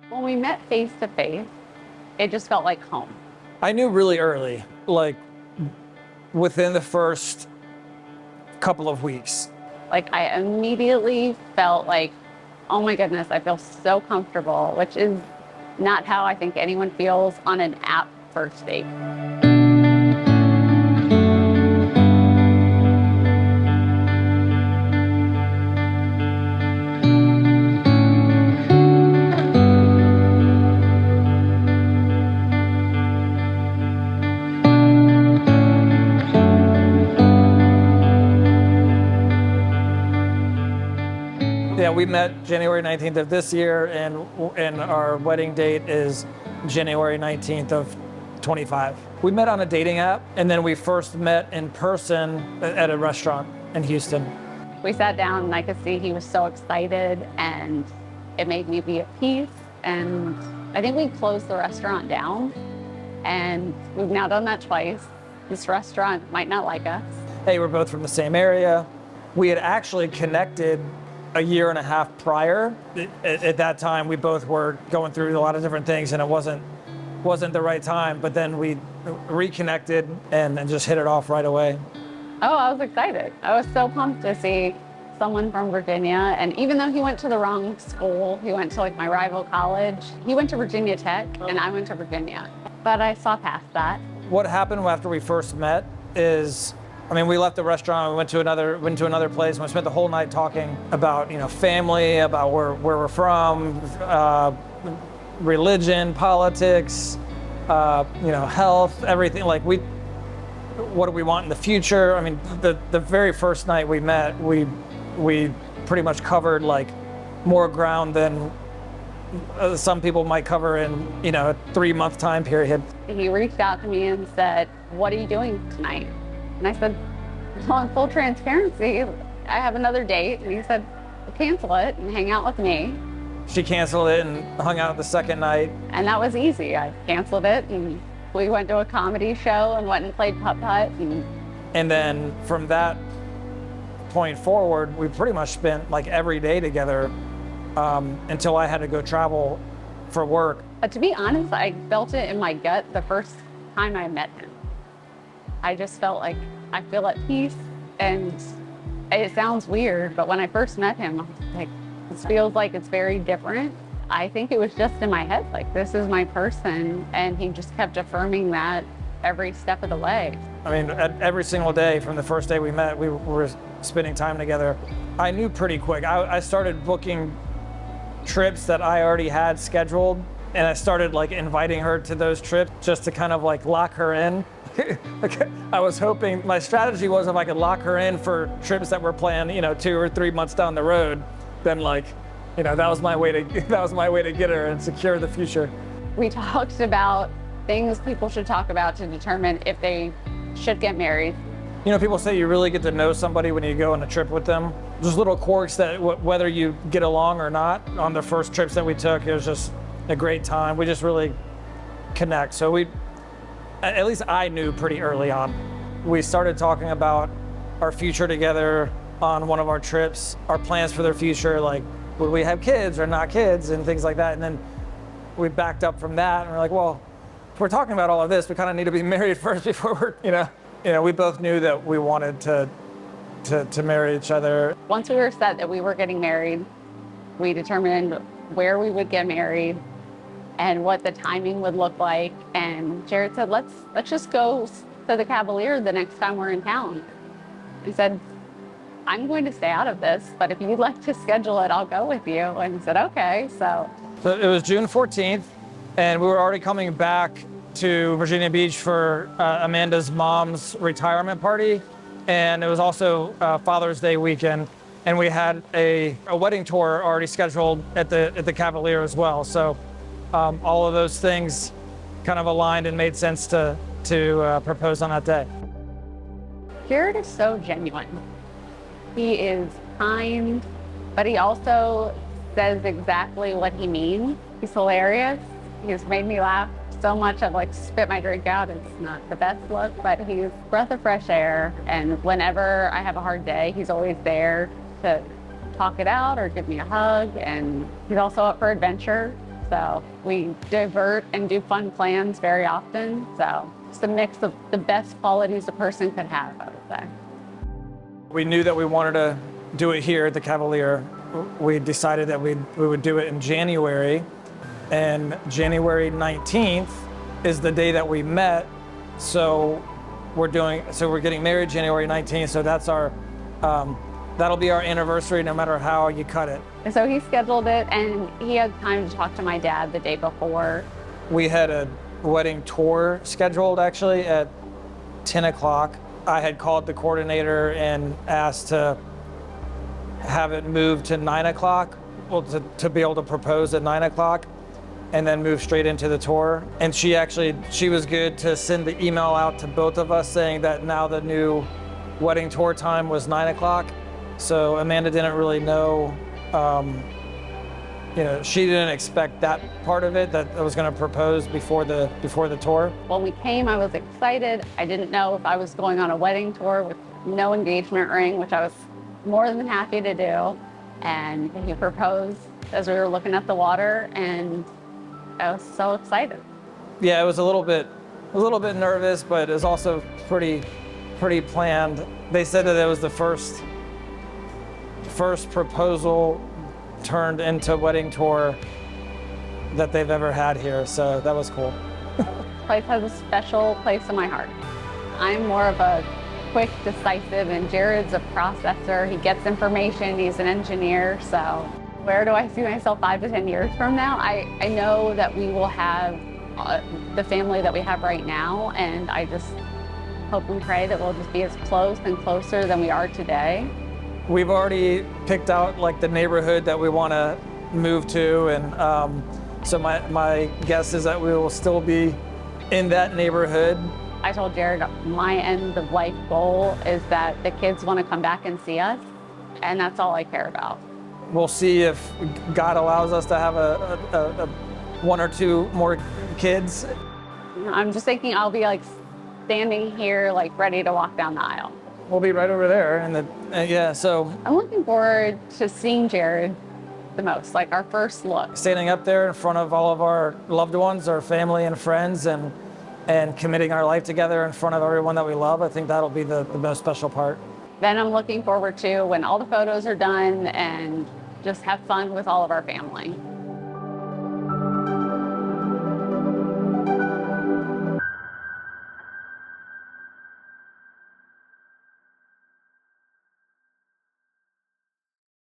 When we met face to face, it just felt like home. I knew really early, like within the first couple of weeks. Like I immediately felt like, oh my goodness, I feel so comfortable, which is not how I think anyone feels on an app first date. Yeah, we met January 19th of this year, and our wedding date is January 19th of 25. We met on a dating app, and then we first met in person at a restaurant in Houston. We sat down and I could see he was so excited, and it made me be at peace. And I think we closed the restaurant down, and we've now done that twice. This restaurant might not like us. Hey, we're both from the same area. We had actually connected a year and a half prior. At that time, we both were going through a lot of different things, and it wasn't the right time. But then we reconnected and just hit it off right away. Oh, I was excited. I was so pumped to see someone from Virginia. And even though he went to the wrong school, he went to like my rival college. He went to Virginia Tech, and I went to Virginia. But I saw past that. What happened after we first met is, we left the restaurant, we went to another place, and we spent the whole night talking about, family, about where we're from, religion, politics, health, everything. Like what do we want in the future? The very first night we met, we pretty much covered like more ground than some people might cover in, a 3-month time period. He reached out to me and said, "What are you doing tonight?" And I said, well, in full transparency, I have another date. And he said, well, cancel it and hang out with me. She canceled it and hung out the second night. And that was easy. I canceled it and we went to a comedy show and went and played putt-putt. And then from that point forward, we pretty much spent like every day together until I had to go travel for work. But to be honest, I felt it in my gut the first time I met him. I just felt like I feel at peace, and it sounds weird, but when I first met him, I was like, this feels like it's very different. I think it was just in my head, like this is my person, and he just kept affirming that every step of the way. Every single day from the first day we met, we were spending time together. I knew pretty quick. I started booking trips that I already had scheduled, and I started like inviting her to those trips just to kind of like lock her in. I was hoping, my strategy was if I could lock her in for trips that were planned, 2 or 3 months down the road, then that was my way to get her and secure the future. We talked about things people should talk about to determine if they should get married. People say you really get to know somebody when you go on a trip with them. There's little quirks that whether you get along or not. On the first trips that we took, it was just a great time. We just really connect. So at least I knew pretty early on. We started talking about our future together on one of our trips, our plans for their future, like would we have kids or not kids and things like that. And then we backed up from that and we're like, well, if we're talking about all of this, we kind of need to be married first before we both knew that we wanted to marry each other. Once we were set that we were getting married, we determined where we would get married and what the timing would look like. And Jared said, let's just go to the Cavalier the next time we're in town. He said, I'm going to stay out of this, but if you'd like to schedule it, I'll go with you. And he said, okay. So it was June 14th, and we were already coming back to Virginia Beach for Amanda's mom's retirement party. And it was also Father's Day weekend. And we had a wedding tour already scheduled at the Cavalier as well. So all of those things kind of aligned and made sense to propose on that day. Jared is so genuine. He is kind, but he also says exactly what he means. He's hilarious. He's made me laugh so much I've like spit my drink out. It's not the best look, but he's a breath of fresh air. And whenever I have a hard day, he's always there to talk it out or give me a hug. And he's also up for adventure. So we divert and do fun plans very often. So it's a mix of the best qualities a person could have, I would say. We knew that we wanted to do it here at the Cavalier. We decided that we would do it in January, and January 19th is the day that we met. So we're getting married January 19th. So that's our, that'll be our anniversary no matter how you cut it. And so he scheduled it, and he had time to talk to my dad the day before. We had a wedding tour scheduled actually at 10 o'clock. I had called the coordinator and asked to have it moved to 9 o'clock, well, to be able to propose at 9 o'clock and then move straight into the tour. And she was good to send the email out to both of us saying that now the new wedding tour time was 9 o'clock. So Amanda didn't really know, she didn't expect that part of it, that I was going to propose before the tour. When we came, I was excited. I didn't know if I was going on a wedding tour with no engagement ring, which I was more than happy to do. And he proposed as we were looking at the water, and I was so excited. Yeah, it was a little bit nervous, but it was also pretty planned. They said that it was the first proposal turned into wedding tour that they've ever had here, so that was cool. This place has a special place in my heart. I'm more of a quick, decisive, and Jared's a processor. He gets information, he's an engineer, so where do I see myself 5 to 10 years from now? I know that we will have the family that we have right now, and I just hope and pray that we'll just be as close and closer than we are today. We've already picked out like the neighborhood that we want to move to, and so my guess is that we will still be in that neighborhood. I told Jared my end of life goal is that the kids want to come back and see us, and that's all I care about. We'll see if God allows us to have a 1 or 2 more kids. I'm just thinking I'll be like standing here like ready to walk down the aisle. We'll be right over there, and yeah, so. I'm looking forward to seeing Jared the most, like our first look. Standing up there in front of all of our loved ones, our family and friends, and committing our life together in front of everyone that we love, I think that'll be the most special part. Then I'm looking forward to when all the photos are done and just have fun with all of our family.